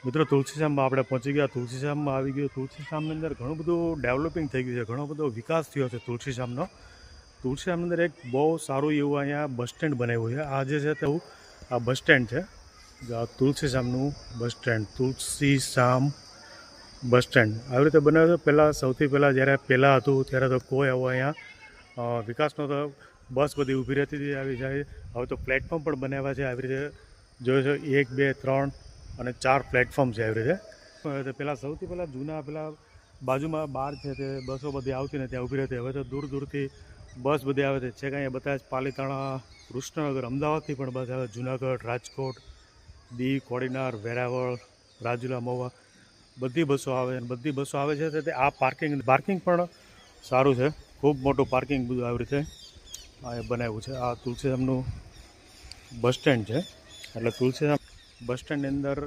મિત્રો તુલસીશ્યામમાં આપણે પહોંચી ગયા. તુલસીશ્યામમાં આવી ગયો. તુલસીશ્યામની અંદર ઘણું બધું ડેવલપિંગ થઈ ગયું છે, ઘણો બધો વિકાસ થયો છે તુલસીશ્યામનો. તુલસીશ્યામની અંદર એક બહુ સારું એવું અહીંયા બસ સ્ટેન્ડ બનાવ્યું છે. આ જે છે તેવું આ બસ સ્ટેન્ડ છે, તુલસીશ્યામનું bus stand, Tulsishyam bus stand આવી રીતે બનાવ્યું છે. પહેલાં સૌથી પહેલાં જ્યારે પહેલાં હતું ત્યારે તો કોઈ આવો અહીંયા વિકાસ નહોતો. બસ બધી ઊભી રહેતી હતી આવી જાય. હવે તો પ્લેટફોર્મ પણ બનાવ્યા છે આવી રીતે. જોયો છો 1, 2, 3 અને 4 પ્લેટફોર્મ છે આવી રીતે. પહેલાં સૌથી પહેલાં જૂના પહેલાં બાજુમાં બાર છે તે બસો બધી આવતી ને ત્યાં ઊભી રહેતી. હવે તો દૂર દૂરથી બસ બધી આવે છે. છે કે અહીંયા બધા જ પાલીતાણા, કૃષ્ણનગર, અમદાવાદથી પણ બસ આવે. જુનાગઢ, રાજકોટ, દીવ, કોડીનાર, વેરાવળ, રાજુલા, મહુવા બધી બસો આવે. અને બધી બસો આવે છે તે આ પાર્કિંગ પણ સારું છે. ખૂબ મોટું પાર્કિંગ બધું આવી રીતે આ બનાવ્યું છે. આ તુલસીશ્યામનું બસ સ્ટેન્ડ છે. એટલે તુલસીશ્યામ બસ સ્ટેન્ડની અંદર